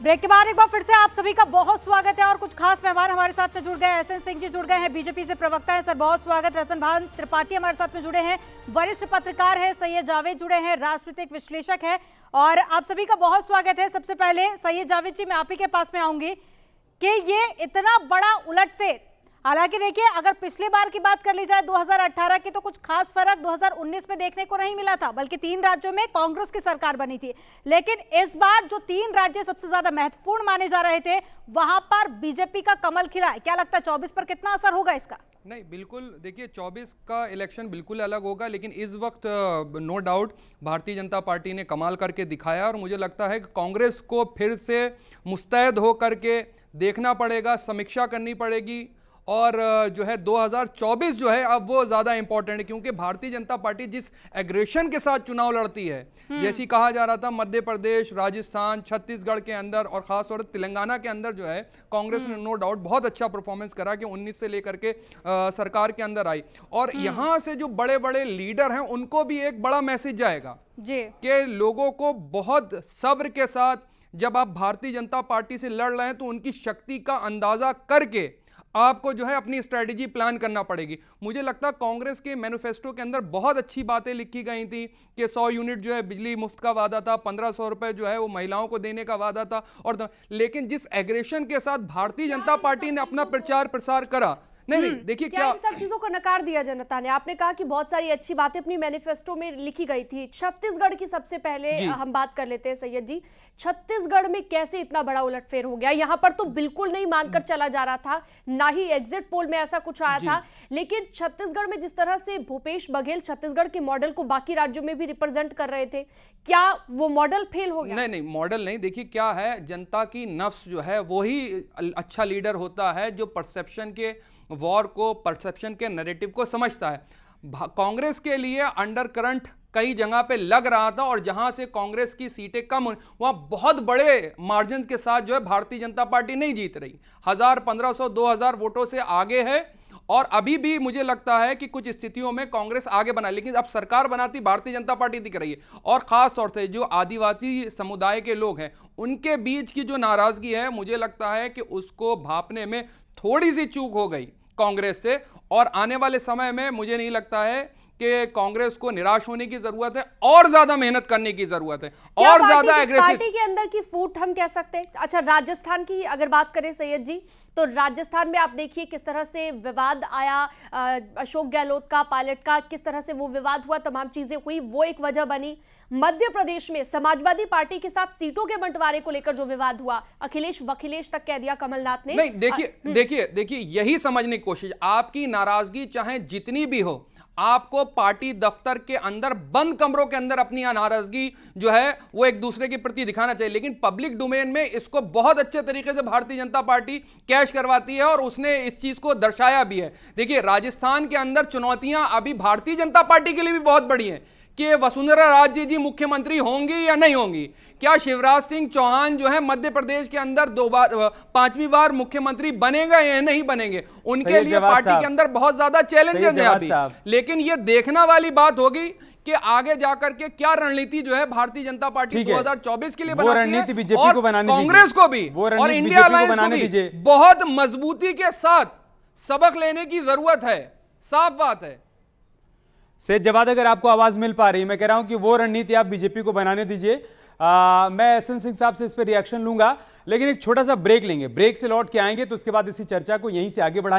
Break के बाद एक बार फिर से आप सभी का बहुत स्वागत है और कुछ खास मेहमान हमारे साथ में जुड़ गए। एसएन सिंह जी जुड़ गए हैं, बीजेपी से प्रवक्ता हैं, सर बहुत स्वागत। रतन भान त्रिपाठी हमारे साथ में जुड़े हैं, वरिष्ठ पत्रकार हैं। सैयद जावेद जुड़े हैं, राजनीतिक विश्लेषक है। और आप सभी का बहुत स्वागत है। सबसे पहले सैयद जावेद जी, मैं आप ही के पास में आऊंगी कि ये इतना बड़ा उलटफेर, हालांकि देखिए अगर पिछले बार की बात कर ली जाए 2018 की, तो कुछ खास फर्क 2019 में देखने को नहीं मिला था, बल्कि 3 राज्यों में कांग्रेस की सरकार बनी थी। लेकिन इस बार जो 3 राज्य सबसे ज्यादा महत्वपूर्ण माने जा रहे थे, वहां पर बीजेपी का कमल खिला है। क्या लगता है 24 पर कितना असर होगा इसका? नहीं, बिल्कुल देखिए 24 का इलेक्शन बिल्कुल अलग होगा, लेकिन इस वक्त no doubt Bharatiya Janata party ने कमाल करके दिखाया और मुझे लगता है कि कांग्रेस को फिर से मुस्तैद होकर के देखना पड़ेगा, समीक्षा करनी पड़ेगी। और जो है 2024 जो है अब वो ज़्यादा इंपॉर्टेंट है, क्योंकि भारतीय जनता पार्टी जिस एग्रेशन के साथ चुनाव लड़ती है, जैसी कहा जा रहा था मध्य प्रदेश, राजस्थान, छत्तीसगढ़ के अंदर और खासतौर से तेलंगाना के अंदर जो है कांग्रेस ने नो डाउट बहुत अच्छा परफॉर्मेंस करा कि 19 से लेकर के सरकार के अंदर आई। और यहाँ से जो बड़े बड़े लीडर हैं उनको भी एक बड़ा मैसेज जाएगा कि लोगों को बहुत सब्र के साथ, जब आप भारतीय जनता पार्टी से लड़ रहे हैं तो उनकी शक्ति का अंदाजा करके आपको जो है अपनी स्ट्रेटेजी प्लान करना पड़ेगी। मुझे लगता है कांग्रेस के मैनिफेस्टो के अंदर बहुत अच्छी बातें लिखी गई थी कि 100 यूनिट जो है बिजली मुफ्त का वादा था, 1500 रुपए जो है वो महिलाओं को देने का वादा था। और लेकिन जिस एग्रेशन के साथ भारतीय जनता पार्टी ने अपना प्रचार प्रसार करा, नहीं देखिए क्या इन सब चीजों को नकार दिया जनता ने। आपने कहा कि बहुत सारी अच्छी बातें अपनी मैनिफेस्टो में लिखी गई थी। छत्तीसगढ़ की सबसे पहले हम बात कर लेते हैं सैयद जी। छत्तीसगढ़ में कैसे इतना बड़ा उलटफेर हो गया? यहां पर तो बिल्कुल नहीं मानकर चला जा रहा था, ना ही एग्जिट पोल में ऐसा कुछ आया था, लेकिन छत्तीसगढ़ में जिस तरह से भूपेश बघेल छत्तीसगढ़ के मॉडल को बाकी राज्यों में भी रिप्रेजेंट कर रहे थे, क्या वो मॉडल फेल हो गया? नहीं, मॉडल नहीं। देखिए क्या है, जनता की नफ्स जो है वही अच्छा लीडर होता है जो परसेप्शन के वॉर को, परसेप्शन के नैरेटिव को समझता है। कांग्रेस के लिए अंडर करंट कई जगह पे लग रहा था और जहां से कांग्रेस की सीटें कम, वहां बहुत बड़े मार्जिन के साथ जो है भारतीय जनता पार्टी नहीं जीत रही, 1000, 1500, 2000 वोटों से आगे है। और अभी भी मुझे लगता है कि कुछ स्थितियों में कांग्रेस आगे बना, लेकिन अब सरकार बनाती भारतीय जनता पार्टी दिख रही है। और खास तौर से जो आदिवासी समुदाय के लोग हैं उनके बीच की जो नाराजगी है, मुझे लगता है कि उसको भांपने में थोड़ी सी चूक हो गई कांग्रेस से। और आने वाले समय में मुझे नहीं लगता है कि कांग्रेस को निराश होने की जरूरत है, और ज्यादा मेहनत करने की जरूरत है, और ज्यादा एग्रेसिव। पार्टी के अंदर की फूट हम कह सकते हैं। अच्छा, राजस्थान की अगर बात करें सैयद जी, तो राजस्थान में आप देखिए किस तरह से विवाद आया, अशोक गहलोत का, पायलट का, किस तरह से वो विवाद हुआ, तमाम चीजें हुई, वो एक वजह बनी। मध्य प्रदेश में समाजवादी पार्टी के साथ सीटों के बंटवारे को लेकर जो विवाद हुआ, अखिलेश वखिलेश तक कह दिया कमलनाथ ने। नहीं, देखिए यही समझने की कोशिश, आपकी नाराजगी चाहे जितनी भी हो, आपको पार्टी दफ्तर के अंदर बंद कमरों के अंदर अपनी नाराजगी जो है वो एक दूसरे के प्रति दिखाना चाहिए, लेकिन पब्लिक डोमेन में इसको बहुत अच्छे तरीके से भारतीय जनता पार्टी कैश करवाती है और उसने इस चीज को दर्शाया भी है। देखिए राजस्थान के अंदर चुनौतियां अभी भारतीय जनता पार्टी के लिए भी बहुत बड़ी हैं कि वसुंधरा राजे जी मुख्यमंत्री होंगी या नहीं होंगी, क्या शिवराज सिंह चौहान जो है मध्य प्रदेश के अंदर 5वीं बार मुख्यमंत्री बनेगा या नहीं बनेंगे, उनके लिए पार्टी के अंदर बहुत ज्यादा चैलेंजेस हैं अभी। लेकिन ये देखना वाली बात होगी कि आगे जाकर के क्या रणनीति जो है भारतीय जनता पार्टी 2024 के लिए बनाती है, और कांग्रेस को भी और इंडिया अलायंस को भी बहुत मजबूती के साथ सबक लेने की जरूरत है। साफ बात है। सैयद जवाद, अगर आपको आवाज मिल पा रही, मैं कह रहा हूं कि वो रणनीति आप बीजेपी को बनाने दीजिए। मैं एसएन सिंह साहब से इस पर रिएक्शन लूंगा, लेकिन एक छोटा सा ब्रेक लेंगे। ब्रेक से लौट के आएंगे तो उसके बाद इसी चर्चा को यहीं से आगे बढ़ाएंगे।